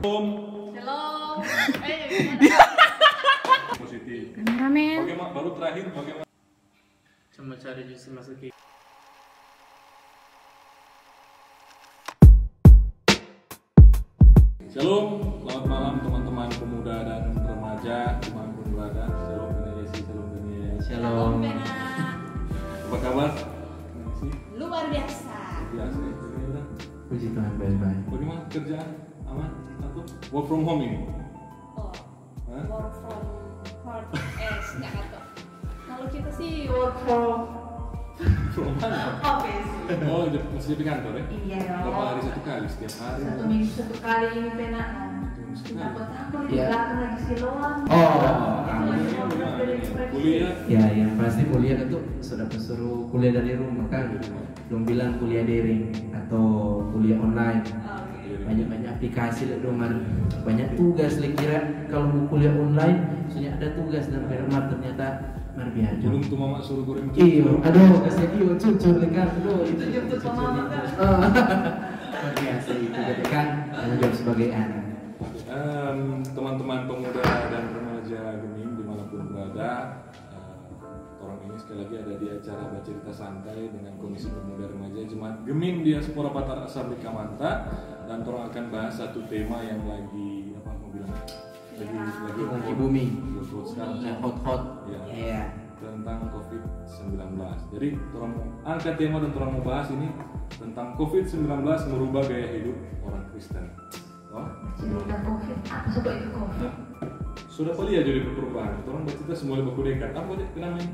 Hello. Positif. Kameramen. Bagaimana baru terakhir bagaimana? Cuma cari jus masukin. Shalom, selamat malam teman-teman pemuda dan remaja dimanapun berada. Shalom Bena Yesi, shalom Bena Yesi. Shalom. Apa kabar? Luar biasa. Biasa ya. Puji Tuhan, baik-baik. Bagaimana kerjaan? Aman? Atau work from home ini? Oh, Hah? work from home. Sejak atau kalau kita sih work from From mana? office. Oh, masih di kantor ya? Iya dong. Berapa hari satu kali? Setiap hari? Satu minggu satu kali ini pena. Takut-takut di Iya. belakang lagi siloam. Kuliah? Ya, yang pasti kuliah itu sudah suruh kuliah dari rumah kan. Belum bilang kuliah daring atau kuliah online. Banyak-banyak aplikasi lah dong, banyak tugas. Kira kalau mau kuliah online, soalnya ada tugas dan firman ternyata luar biasa. Belum tuh mama suruh goreng Iyo, aduh, kasih iyo cucur kan, aduh itu Jemput mama kan. luar biasa itu, jadi kan tanggung jawab sebagai anak. Teman-teman pemuda dan remaja Gemim dimanapun berada, orang ini sekali lagi ada di acara Bercerita Santai dengan Komisi Pemuda Remaja Jemaat Gemim Diaspora Batar Asar di Kamanta, dan orang akan bahas satu tema yang lagi apa mau bilang Lagi bumi, hot sekarang hot, ya, iya. tentang COVID-19. Jadi orang mau angkat tema dan orang mau bahas ini tentang COVID-19 merubah gaya hidup orang Kristen. Oh, Cerita COVID. Apa sebab itu COVID? sudah pasti ya jadi perubahan. Orang bercerita semua lebih dekat. Apa deh namanya?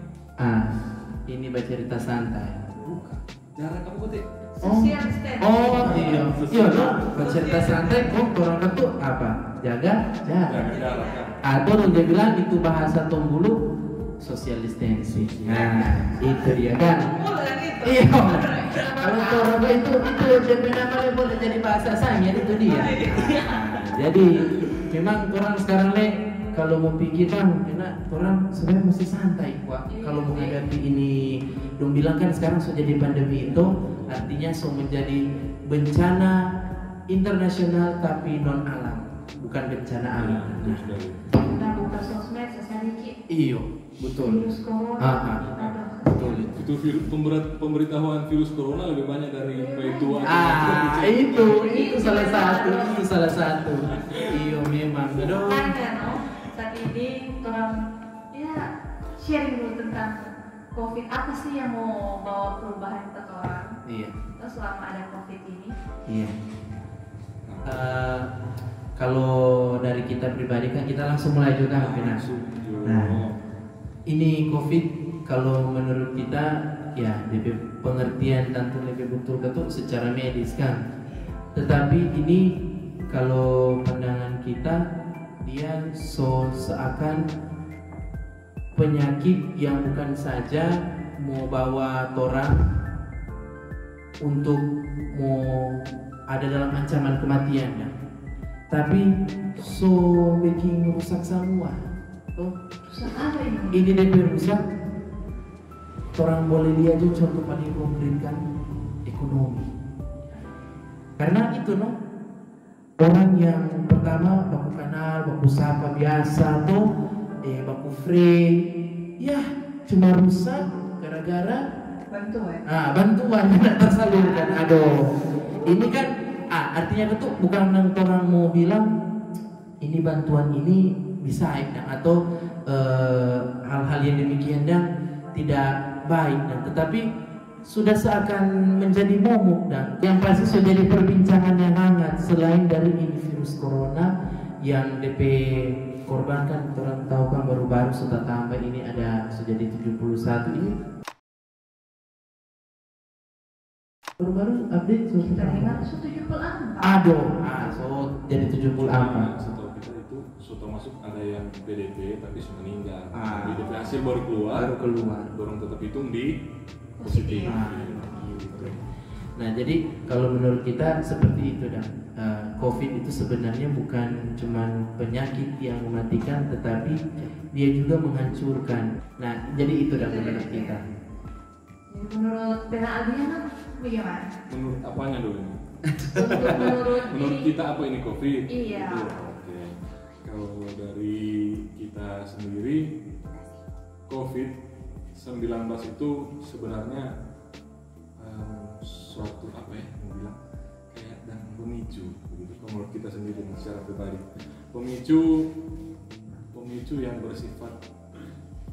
Ini bercerita santai. Bukan. Jarak kamu kok Social distancing. Iya dong. Bercerita santai, orang itu apa? Jaga jarak. jarak kan. Atau dia bilang itu bahasa Tombulu social distancing. Nah, itu dia kan. Bukan itu. Iya. Kalau orang itu dia namanya boleh jadi bahasa sangnya itu dia. Nah, jadi memang orang sekarang kalau mau pikir kan, orang sebenarnya mesti santai Pak. Kalau menghadapi ini, dong bilang kan sekarang sudah jadi pandemi itu, artinya sudah menjadi bencana internasional tapi non alam, bukan bencana alam. Kita buka sosmed, sosial media. Iyo, betul. Virus corona. Betul. Itu pemberitahuan virus corona lebih banyak dari itu. Itu salah satu. Iyo memang. Aduh. Makanya saat ini orang sharing dulu tentang COVID. Apa sih yang mau bawa perubahan ke orang? Iya. Terus selama ada COVID ini. Iya. Kalau dari kita pribadi kan kita langsung mulai juga Benar. Nah, ini COVID kalau menurut kita ya DP pengertian tentu lebih betul secara medis kan. Tetapi ini kalau pandangan kita dia seakan penyakit yang bukan saja mau bawa orang untuk mau ada dalam ancaman kematian ya. Tapi bikin rusak semua. Rusak apa ini? Ini DP rusak. Orang boleh lihat aja contoh paling konkret kan ekonomi. Karena itu orang yang pertama baku kenal, baku sapa biasa baku free, ya cuma rusak gara-gara bantuan tidak tersalurkan. Ini kan artinya itu bukan orang mau bilang ini bantuan ini bisa atau hal-hal yang demikian dan tidak baik tetapi sudah seakan menjadi momok dan yang pasti sudah jadi perbincangan yang hangat selain dari ini virus corona yang DP korbankan. Orang tahu kan baru-baru sudah tambah ini ada sudah jadi 71 ini baru-baru update Kita dengar 74. jadi 74. Setelah kita itu sudah masuk ada yang PDP tapi sudah meninggal. PDP hasil baru keluar. Dorong tetap hitung di positif. Nah jadi kalau menurut kita seperti itu COVID itu sebenarnya bukan cuma penyakit yang mematikan, tetapi dia juga menghancurkan. Nah jadi itu menurut kita. Menurut Bena Adriana bagaimana? Menurut apanya dulu ini? menurut Menurut kita apa ini COVID? Iya. Gitu. Oke. Kalau dari kita sendiri, COVID-19 itu sebenarnya suatu apa ya, mau bilang kayak dan pemicu, begitu. Kalau menurut kita sendiri secara pribadi, pemicu yang bersifat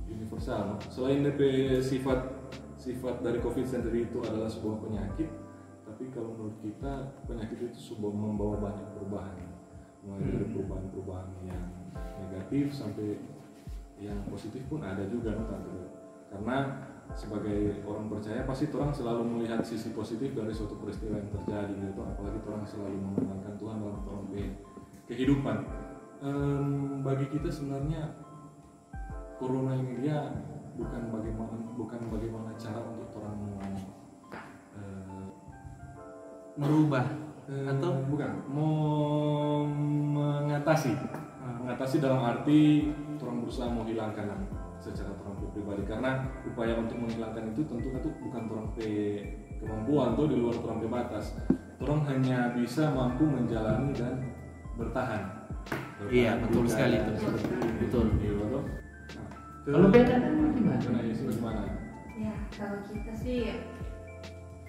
universal. Selain DP sifat dari COVID sendiri itu adalah sebuah penyakit, tapi kalau menurut kita penyakit itu membawa banyak perubahan, mulai dari perubahan yang negatif sampai yang positif pun ada juga, karena sebagai orang percaya pasti orang selalu melihat sisi positif dari suatu peristiwa yang terjadi gitu, apalagi orang selalu mengenalkan Tuhan dalam orang kehidupan. Bagi kita sebenarnya corona ini dia bukan bagaimana cara untuk orang merubah atau bukan mau mengatasi dalam arti orang berusaha menghilangkan secara orang pribadi, karena upaya untuk menghilangkan itu tentu bukan orang kemampuan tuh di luar orang batas. Orang hanya bisa mampu menjalani dan bertahan. Iya, betul sekali itu. Betul. Nah, Kalau beda gimana? Gimana? Ya, kalau kita sih,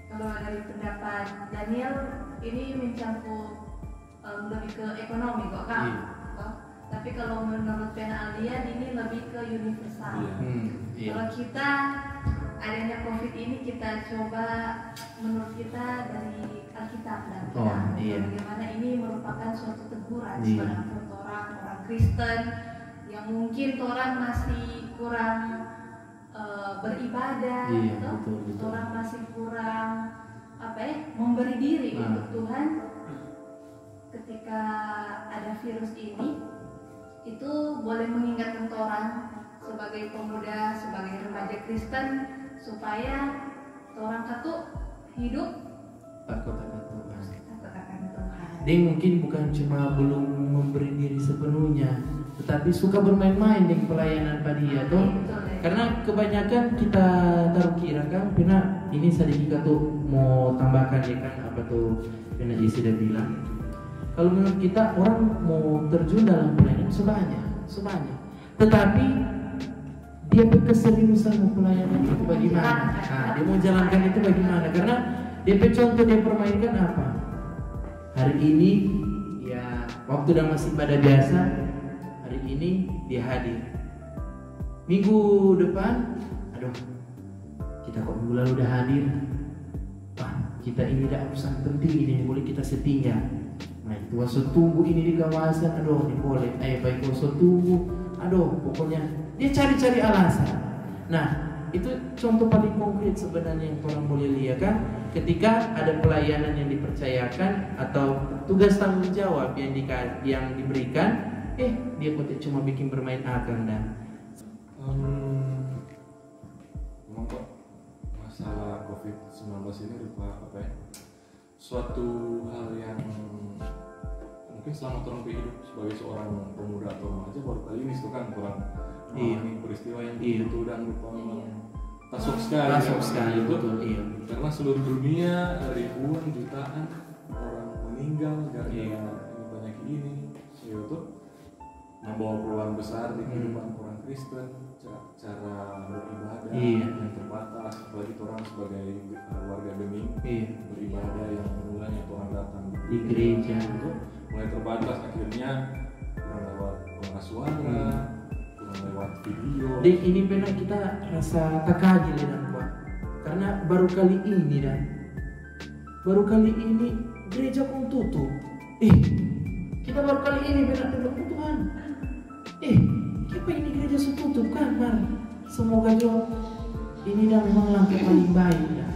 kalau dari pendapat Daniel ini mencangkup lebih ke ekonomi kok kan? Iya. Tapi kalau menurut Pena Alian ini lebih ke universal. Iya. Kalau kita adanya COVID ini kita coba menurut kita dari Alkitab dan iya. bagaimana ini merupakan suatu teguran Iya. sebagai orang Kristen yang mungkin orang masih kurang beribadah, Iya, gitu. betul. Orang masih kurang memberi diri untuk Tuhan. Ketika ada virus ini, itu boleh mengingatkan orang sebagai pemuda, sebagai remaja Kristen supaya orang itu hidup Takut akan Tuhan. takut akan Tuhan. Dia mungkin bukan cuma belum memberi diri sepenuhnya, tetapi suka bermain-main dengan pelayanan pada dia tuh. Betul, ya. Karena kebanyakan kita taruh kira kan, pernah ini sedikit tuh mau tambahkan ya kan apa tuh pernah Jesse sudah bilang. Kalau menurut kita orang mau terjun dalam pelayanan sebanyak, tetapi dia keseriusan mau pelayanan itu bagaimana? Nah, dia mau jalankan itu bagaimana? Karena dia contoh dia permainkan apa? Hari ini ya waktu udah masih pada biasa, hari ini dia hadir. Minggu depan, aduh, kita kok minggu lalu udah hadir. Wah, kita ini udah urusan penting ini boleh kita setinggal. Nah itu waktu tunggu ini di kawasan, aduh ini boleh, baik waktu tunggu, aduh pokoknya dia cari-cari alasan. Nah itu contoh paling konkret sebenarnya yang orang boleh lihat kan, ketika ada pelayanan yang dipercayakan atau tugas tanggung jawab yang diberikan, dia cuma bikin bermain akal dan memang kok masalah COVID-19 ini apa ya? Suatu hal yang mungkin selama orang hidup sebagai seorang pemuda atau remaja baru kali ini itu kan kurang mengalami peristiwa yang begitu dan tasuk sekali itu, karena seluruh dunia ribuan jutaan orang meninggal gara-gara banyak ini itu membawa perubahan besar di kehidupan orang Kristen, cara beribadah yang terbatas, apalagi orang sebagai warga Geming beribadah yang mulanya orang datang di gereja itu mulai terbatas, akhirnya kurang lewat pengeras suara, kurang lewat video. Dan ini benar kita rasa tak kaget dan kuat, karena baru kali ini gereja pun tutup. Kita baru kali ini benar Tuhan. Kenapa ini gereja tutup kan, Mar? Semoga juga ini dah memang langkah paling baik ya.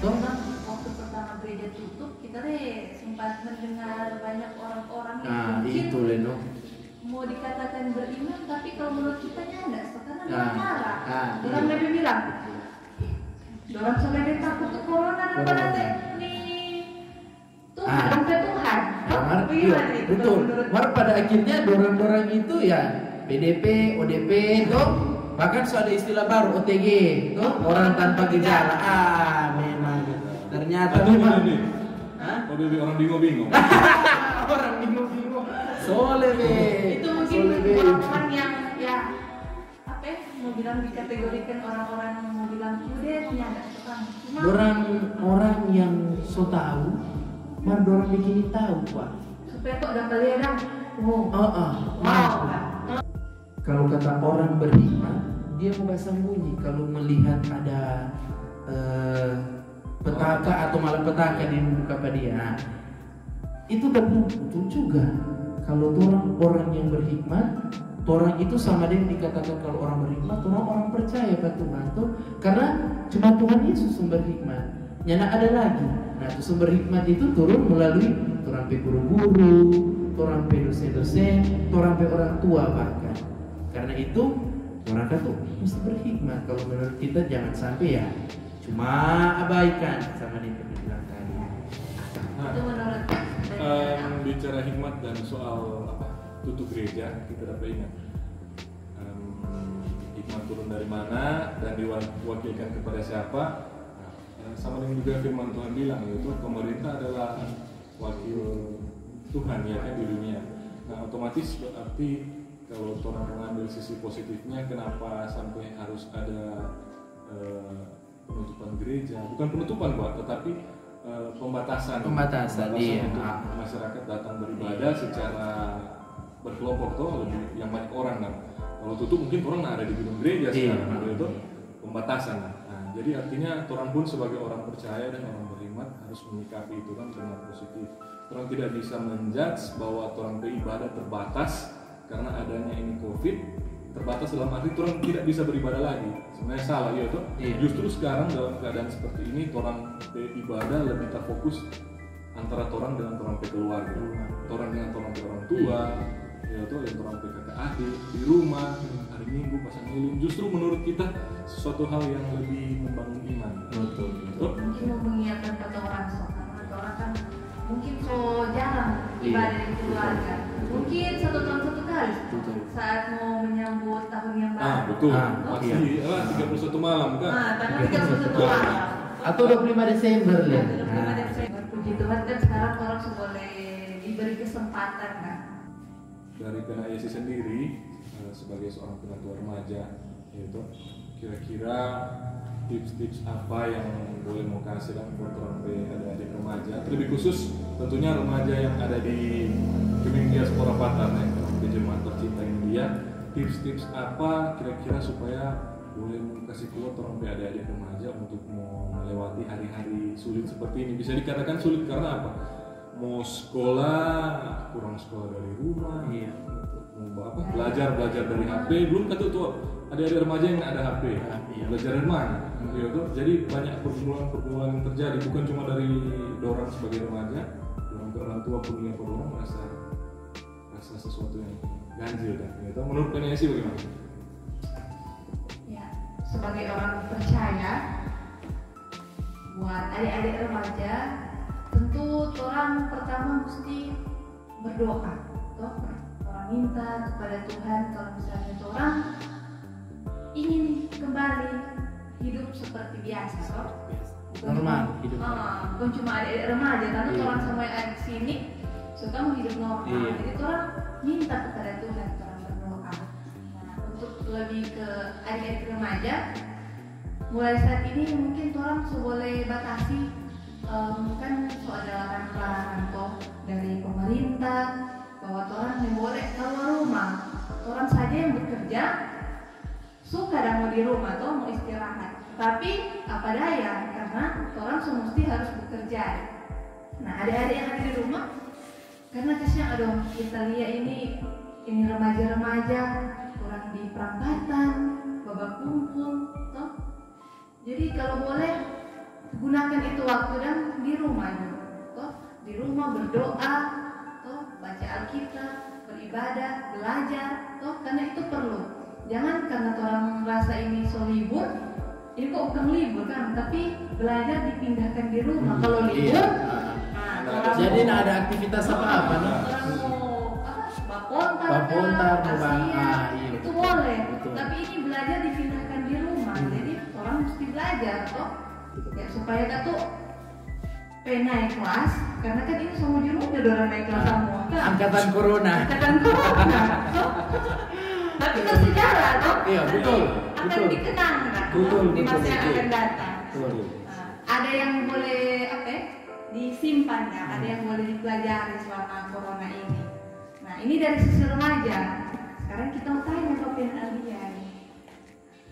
Waktu pertama gereja tutup, kita sempat mendengar banyak orang-orang yang itu Leno. Mau dikatakan beriman, tapi kalau menurut kita enggak, karena dia marah. Orang lebih bilang, orang sampai dia takut ke corona dan pada Tuhan, Tuhan. Betul. Pada akhirnya dorang-dorang itu ya PDP, ODP, toh bahkan sudah istilah baru OTG, toh orang tanpa gejala. Memang ternyata memang Hah? Oh, Bebe orang bingung-bingung. Orang bingung-bingung. Soleh be. Itu mungkin Soleh be. orang-orang yang ya apa ya, mau bilang dikategorikan orang-orang mau bilang udah punya ada tukang. Cuma Orang yang so tahu, mar dorang bikin tahu pak. supaya kok dapat lihat oh Wow. Kalau kata orang berhikmat, dia mau sembunyi kalau melihat ada petaka atau malapetaka di muka dia. Nah, itu betul juga. Kalau orang yang berhikmat, orang itu sama dengan dikatakan kalau orang berhikmat, orang percaya pada Tuhan tuh, karena cuma Tuhan Yesus sumber hikmat. Nyana ada lagi. Nah, itu sumber hikmat itu turun melalui orang pe guru-guru, orang pe dosen-dosen, orang pe orang tua bahkan. Karena itu orang kata mesti berhikmat. Kalau menurut kita jangan sampai ya cuma abaikan sama dia bilang tadi. Nah, itu menurut bicara hikmat dan soal tutup gereja, kita dapat ingat hikmat turun dari mana dan diwakilkan kepada siapa. Sama dengan juga firman Tuhan bilang, yaitu pemerintah adalah wakil Tuhan ya kan di dunia. Nah, otomatis berarti kalau orang mengambil sisi positifnya, kenapa sampai harus ada penutupan gereja? Bukan penutupan Pak, tetapi pembatasan Iya. untuk masyarakat datang beribadah secara berkelompok tuh lebih yang banyak orang kan. Kalau tutup mungkin orang ada di gedung gereja sekarang, itu pembatasan. Nah, jadi artinya orang pun sebagai orang percaya dan orang beriman harus menyikapi itu kan dengan positif. Orang tidak bisa menjudge bahwa orang beribadah terbatas karena adanya ini COVID. Terbatas dalam arti orang tidak bisa beribadah lagi. Sebenarnya salah ya tuh. Justru sekarang dalam keadaan seperti ini orang beribadah lebih terfokus antara orang dengan orang keluarga, orang dengan orang tua, ya tuh yang orang kakak adik di rumah hari Minggu pasang lilin. Justru menurut kita sesuatu hal yang lebih membangun iman. Betul. mungkin mau mengingatkan kata orang karena orang kan mungkin so jarang ibadah di keluarga. Mungkin 1 tahun 1 kali saat mau menyambut tahun yang baru. Betul. Iya. 31 malam kan. Tanggal 31 malam. Atau 25 Desember ya. 25 Desember. Puji Tuhan kan sekarang orang boleh diberi kesempatan kan. Dari PNAIC sendiri sebagai seorang penatua remaja, yaitu kira-kira tips-tips apa yang boleh mau kasih dan buat orang adik-adik remaja, terlebih khusus tentunya remaja yang ada di Geming Diaspora Batam ya, di Jemaat Tercinta India. Tips-tips apa kira-kira supaya boleh kasih keluar orang adik-adik remaja untuk mau melewati hari-hari sulit seperti ini? Bisa dikatakan sulit karena apa? Mau sekolah, kurang sekolah dari rumah, mau belajar dari HP, belum kata tuh ada remaja yang ada HP, belajar dari mana? Jadi banyak pergumulan yang terjadi, bukan cuma dari dorang sebagai remaja, orang tua pun yang dorang merasa sesuatu yang ganjil dan gitu. Menurut PNAIC bagaimana? Ya, sebagai orang percaya, buat adik-adik remaja, tentu orang pertama mesti berdoa, toh orang minta kepada Tuhan kalau misalnya orang ingin kembali hidup seperti biasa, toh Normal hidup. Bukan cuma adik-adik remaja, karena orang semua yang ada di sini suka mau hidup normal. Jadi orang minta kepada Tuhan, orang berdoa. Nah, untuk lebih ke adik-adik remaja, mulai saat ini mungkin orang boleh batasi. Kan so ada larangan-larangan toh dari pemerintah bahwa orang yang boleh keluar rumah. Orang saja yang bekerja suka dan mau di rumah toh mau istirahat. Tapi apa daya karena orang mesti harus bekerja. Nah, adik-adik yang ada di rumah karena kasihan kita lihat ini remaja-remaja orang di perambatan, babak kumpul toh. Jadi kalau boleh gunakan itu waktu dan di rumah toh, di rumah berdoa toh, baca Alkitab, beribadah, belajar toh, karena itu perlu. Jangan karena orang merasa ini so libur, ini kok bukan libur kan, tapi belajar dipindahkan di rumah. Kalau libur, jadi tidak ada aktivitas apa-apa nih. Orang mau bapontar, itu boleh. Betul. Tapi ini belajar dipindahkan di rumah, jadi orang mesti belajar toh. Ya, supaya tuh naik kelas, karena kan ini semua di rumah orang naik kelas semua kan. Angkatan corona. Angkatan corona. Tapi itu sejarah toh. Iya, betul. Akan dikenang kan Betul, di masa betul, yang betul. akan datang. Betul. Nah, ada yang boleh disimpan ya, ada yang boleh dipelajari selama corona ini. Nah, ini dari sisi remaja. Sekarang kita mau tanya ke Pena Aldian.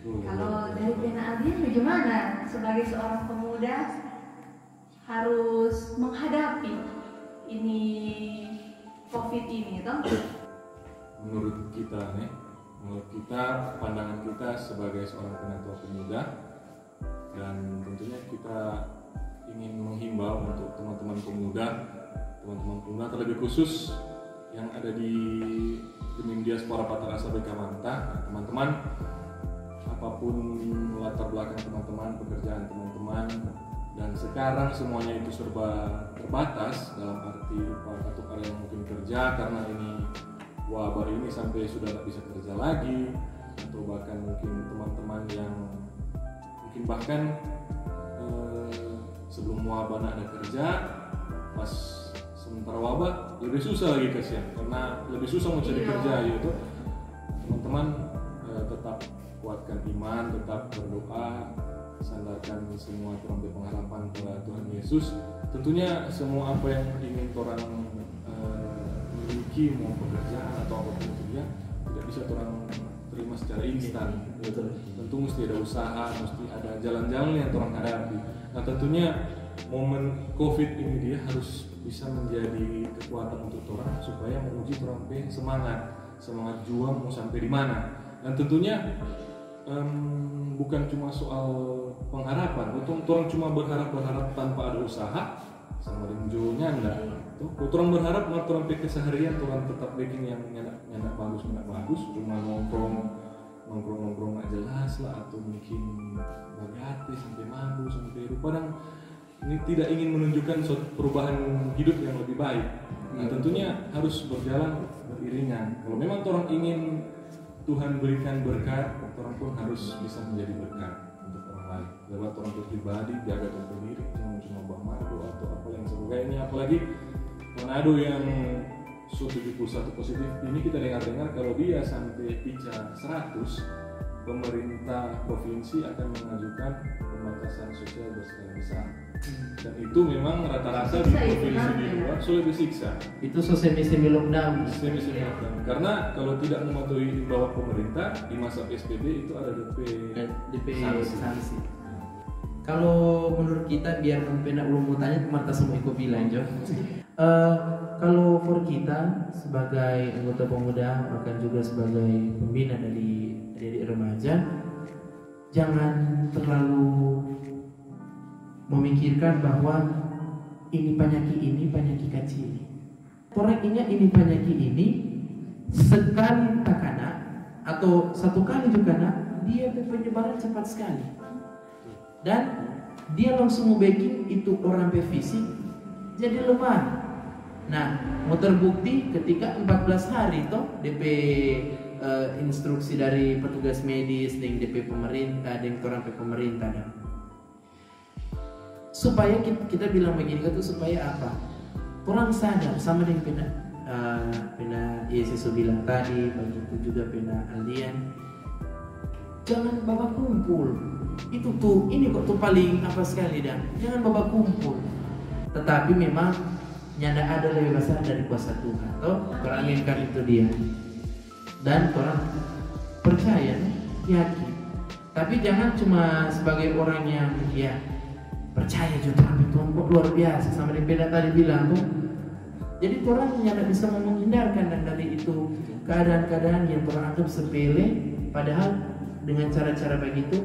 Kalau dari Pena Aldian bagaimana sebagai seorang pemuda harus menghadapi ini COVID ini toh? Menurut kita pandangan kita sebagai seorang penatua pemuda, dan tentunya kita ingin menghimbau untuk teman-teman pemuda terlebih khusus yang ada di Gemim Diaspora Patarasa Bekamanta. Teman-teman, apapun latar belakang teman-teman, pekerjaan teman-teman, dan sekarang semuanya itu serba terbatas dalam arti atau kalian mungkin kerja karena ini wabah ini sampai sudah tidak bisa kerja lagi, atau bahkan mungkin teman-teman yang mungkin bahkan sebelum wabah ada kerja, pas sementara wabah lebih susah lagi kasihan karena lebih susah mencari kerja gitu. Teman-teman tetap kuatkan iman, tetap berdoa, sandarkan semua terompet pengharapan kepada Tuhan Yesus. Tentunya semua apa yang ingin orang memiliki, mau pekerjaan atau apapun itu dia tidak bisa orang terima secara instan. Tentu mesti ada usaha, mesti ada jalan-jalan yang orang hadapi. Nah tentunya momen COVID ini dia harus bisa menjadi kekuatan untuk orang supaya menguji orang semangat juang mau sampai di mana. Dan tentunya bukan cuma soal pengharapan, orang cuma berharap tanpa ada usaha sama rinjonya enggak. Tuh, orang berharap orang keseharian orang tetap bikin yang nyanak bagus, cuma nongkrong nggak jelas lah, atau mungkin bagate sampai mabuk sampai rupa, dan ini tidak ingin menunjukkan suatu perubahan hidup yang lebih baik. Nah tentunya harus berjalan beriringan. Kalau memang orang ingin Tuhan berikan berkat, orang pun harus bisa menjadi berkat untuk orang lain. Lewat orang pribadi, jaga orang sendiri, cuma Manado atau apa yang sebagainya. Apalagi Manado yang 71 positif, ini kita dengar kalau dia sampai pica 100, pemerintah provinsi akan mengajukan pembatasan sosial berskala besar. Dan itu memang rata-rata di provinsi di luar sulit disiksa. Itu semi lockdown. Karena kalau tidak mematuhi imbauan pemerintah di masa PSBB itu ada DP sanksi. Kalau menurut kita, biar pena ulun mau tanya kemana semua ikut bilang Jo. Kalau for kita sebagai anggota pemuda, bahkan juga sebagai pembina dari remaja, jangan terlalu memikirkan bahwa ini penyakit kecil. Orang ini penyakit ini sekali tak kena atau satu kali juga kena, dia penyebaran cepat sekali. Dan dia langsung membuat itu orang fisik jadi lemah. Nah, mau terbukti ketika 14 hari toh DP instruksi dari petugas medis dengan DP pemerintah, dengan orang pemerintah dan supaya kita bilang begini itu supaya apa? Orang sadar sama dengan pena Yesus bilang tadi, begitu juga pena Aldian. Jangan bawa kumpul. Ini kok tuh paling apa sekali dan jangan bawa kumpul. Tetapi memang nyanda ada lebih besar dari kuasa Tuhan. Toh, orang aminkan itu dia. Dan orang percaya, yakin. Tapi jangan cuma sebagai orang yang percaya juga, tapi Tuhan kok luar biasa sama yang beda tadi bilang tuh. Jadi orang nyanda bisa menghindarkan dari itu keadaan-keadaan yang orang anggap sepele, padahal dengan cara-cara begitu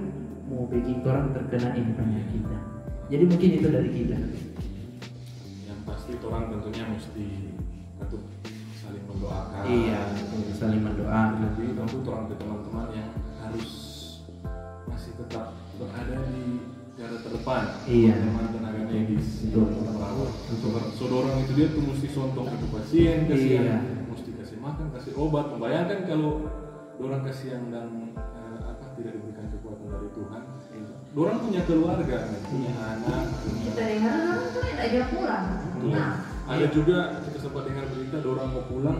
mau bikin orang terkena ini penyakitnya. Jadi mungkin itu dari kita. Yang pasti orang tentunya mesti saling mendoakan. Iya, saling mendoakan. Jadi tentu orang ke teman-teman yang harus masih tetap berada di garda terdepan. Iya. Teman tenaga medis. Betul. Saudara itu dia tuh mesti sontok ke pasien, mesti kasih makan, kasih obat. Membayangkan kalau orang kasihan dan tidak diberikan kekuatan dari Tuhan, orang punya keluarga, punya anak, Kita dengar orang tuh tidak aja pulang. Nah, ada juga kita sempat dengar berita orang mau pulang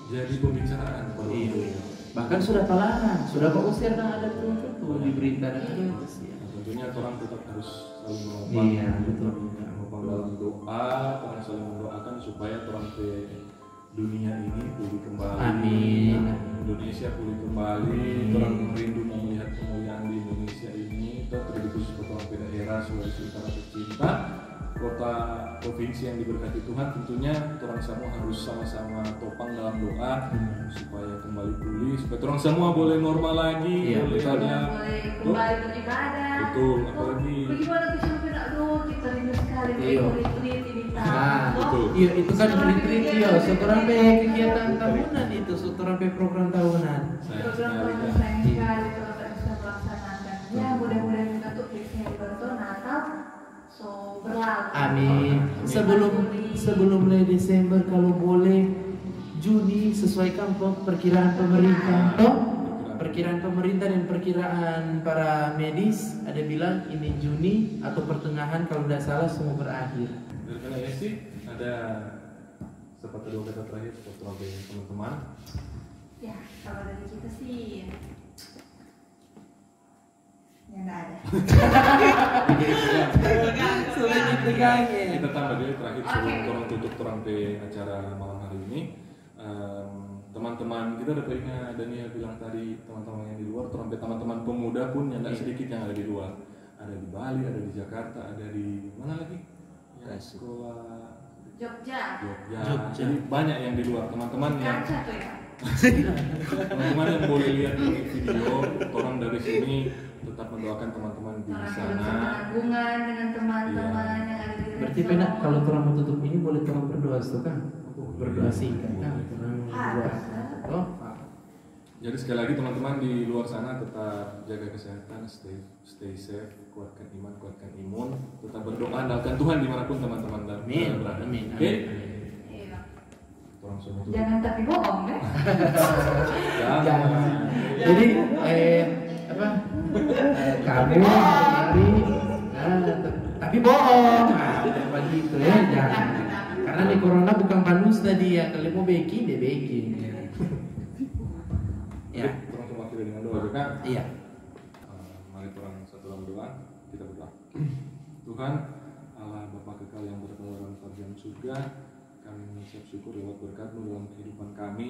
jadi pembicaraan pada orang tua. Bahkan sudah talangan, sudah kok usir dan ada tuh di berita dan itu ya. Nah, tentunya orang tetap harus selalu menopang, Iya, betul. menopang dalam doa, orang selalu mendoakan supaya orang ke dunia ini pulih kembali. Amin. Indonesia pulih kembali. Orang merindu mau melihat kemuliaan di Indonesia ini. Terlebih khusus kota daerah Sulawesi Utara tercinta, kota provinsi yang diberkati Tuhan. Tentunya orang semua harus sama-sama topang dalam doa supaya kembali pulih, supaya orang semua boleh normal lagi, Iya, boleh betul. ada kembali beribadah. Betul, Oh, apalagi bagaimana tuh sampai aduh kita rindu sekali Iya. retreat ini Nah, betul. iya itu kan retreat ya, seorang kegiatan tahunan itu, seorang program tahunan. Sayang program sekali program kan. sayang sekali kalau tak bisa melaksanakan. Ya mudah-mudahan juga tuh Desember tuh Natal so berlalu. Amin. Sebelum mulai Desember kalau boleh Juni sesuaikan perkiraan pemerintah toh. Perkiraan pemerintah dan perkiraan para medis ada bilang ini Juni atau pertengahan kalau tidak salah semua berakhir. Dari kalian sih ada sepatah dua kata terakhir untuk teman-teman. Ya kalau dari kita sih ya nggak ada. Sulit ditegangin. Kita tambah dulu terakhir sebelum Oke. orang tutup orang ke acara malam hari ini. Teman-teman kita ada pengen Daniel bilang tadi, teman-teman yang di luar, sampai teman-teman pemuda pun yang tidak sedikit yang ada di luar. Ada di Bali, ada di Jakarta, ada di mana lagi? Ya, sekolah Jogja. Jogja. Jadi banyak yang di luar. Teman-teman yang Kaca tuh ya. teman-teman yang boleh lihat ini video, orang dari sini tetap mendoakan teman-teman di Orang yang sana. bertanggungan dengan teman-teman Iya. yang ada di Berarti resort. penak kalau orang mau tutup ini boleh orang berdoa itu kan? Berdoa singkat kan? Orang buat. Oh, Jadi sekali lagi teman-teman di luar sana tetap jaga kesehatan, stay safe, kuatkan iman, kuatkan imun, tetap berdoa, andalkan Tuhan dimanapun teman-teman amin. berada. Amin. Oke? Iya. Orang semua tutup. Jangan tapi bohong ya. Jangan. Jadi apa? Kamu hari tapi bohong. Nah, begitu ya, jangan. Karena di corona bukan panus tadi ya, kalau mau baking dia baking. Ya. Oke, orang semua akhiri dengan doa juga. Iya. Mari orang satu dalam doa, kita berdoa. Tuhan, Allah Bapa kekal yang berada dalam kerajaan surga, kami mengucap syukur lewat berkat-Mu dalam kehidupan kami,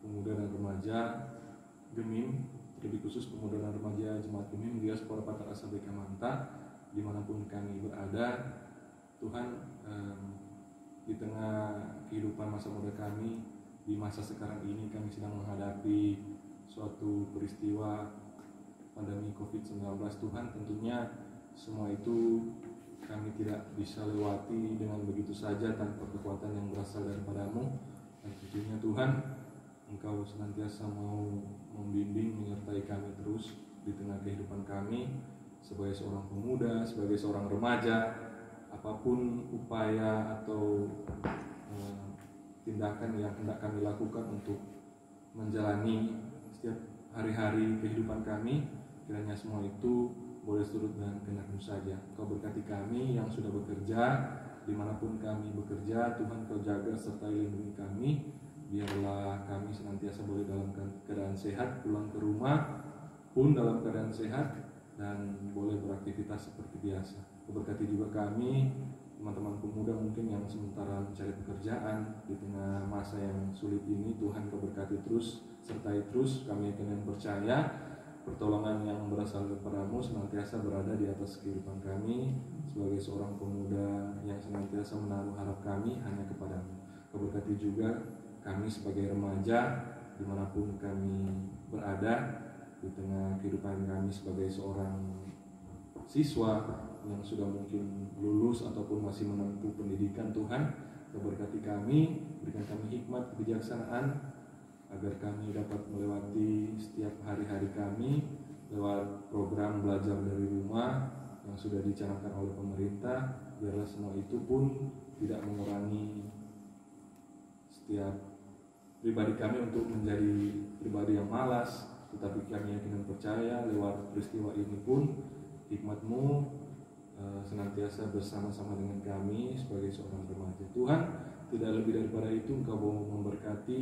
pemuda dan remaja Gemim, terlebih khusus pemuda dan remaja Jemaat Gemim Diaspora Patar Asa BK Manta, dimanapun kami berada. Tuhan, di tengah kehidupan masa muda kami, di masa sekarang ini kami sedang menghadapi suatu peristiwa pandemi COVID-19. Tuhan, tentunya semua itu kami tidak bisa lewati dengan begitu saja tanpa kekuatan yang berasal daripada-Mu. Dan tentunya Tuhan, Engkau senantiasa mau membimbing, menyertai kami terus di tengah kehidupan kami sebagai seorang pemuda, sebagai seorang remaja, apapun upaya atau tindakan yang hendak kami lakukan untuk menjalani setiap hari-hari kehidupan kami, kiranya semua itu boleh surut dengan kehendak-Mu saja. Kau berkati kami yang sudah bekerja, dimanapun kami bekerja, Tuhan Kau jaga serta lindungi kami. Biarlah kami senantiasa boleh dalam keadaan sehat, pulang ke rumah pun dalam keadaan sehat, dan boleh beraktivitas seperti biasa. Kau berkati juga kami, teman-teman pemuda mungkin yang sementara mencari pekerjaan di tengah masa yang sulit ini. Tuhan Kau berkati terus, sertai terus kami yang percaya pertolongan yang berasal daripada-Mu senantiasa berada di atas kehidupan kami sebagai seorang pemuda yang senantiasa menaruh harap kami hanya kepada-Mu. Kau berkati juga kami sebagai remaja dimanapun kami berada di tengah kehidupan kami sebagai seorang siswa yang sudah mungkin lulus ataupun masih menempuh pendidikan. Tuhan, Kau berkati kami, berikan kami hikmat kebijaksanaan agar kami dapat melewati setiap hari-hari kami lewat program belajar dari rumah yang sudah dicanangkan oleh pemerintah. Biarlah semua itu pun tidak mengurangi setiap pribadi kami untuk menjadi pribadi yang malas, tetapi kami yakin dan percaya lewat peristiwa ini pun hikmat-Mu senantiasa bersama-sama dengan kami sebagai seorang remaja. Tuhan, tidak lebih daripada itu Engkau mau memberkati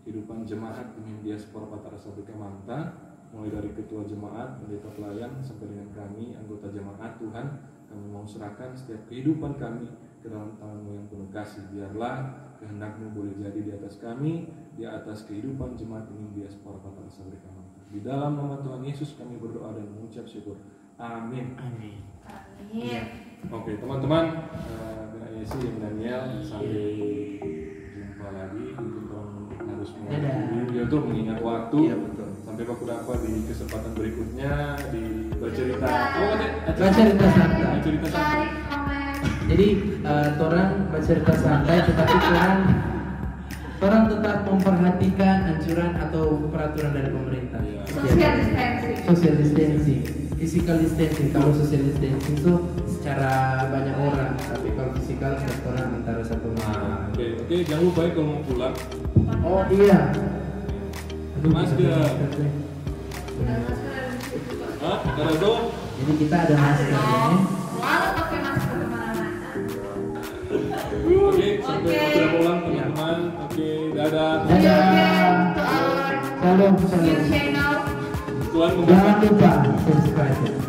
kehidupan jemaat Gemind Diaspora Patara Sabeka Manta, mulai dari ketua jemaat, pendeta pelayan, sampai dengan kami anggota jemaat. Tuhan, kami mau serahkan setiap kehidupan kami ke dalam tangan-Mu yang penuh kasih. Biarlah kehendak-Mu boleh jadi di atas kami, di atas kehidupan jemaat Gemind Diaspora Patara Sabeka Manta. Di dalam nama Tuhan Yesus kami berdoa dan mengucap syukur. Amin. Amin. Amin. Oke teman-teman, Bina Yesi dan Daniel, sampai jumpa lagi. Kita harus mengakhiri untuk mengingat waktu. Iya, betul. Sampai baku dapat di kesempatan berikutnya di bercerita. Bercerita santai. Bercerita santai. Like, comment. Jadi orang bercerita santai, tetapi orang tetap memperhatikan anjuran atau peraturan dari pemerintah. Iya. Social distancing. Social distancing, physical distancing. Kalau social distancing itu secara banyak orang, tapi kalau physical satu orang antara satu orang. Oke, jangan lupa ya kalau mau pulang. Oh iya. Masker. Udah masker ada di situ kok. Hah? Karena itu? Jadi kita ada maskernya. Selalu pakai masker kemana-mana. Oke, sampai sudah pulang teman-teman. Oke, dadah. Dadah. To our Shalom, YouTube shalom. channel. Tuhan Jangan memberkati. lupa subscribe.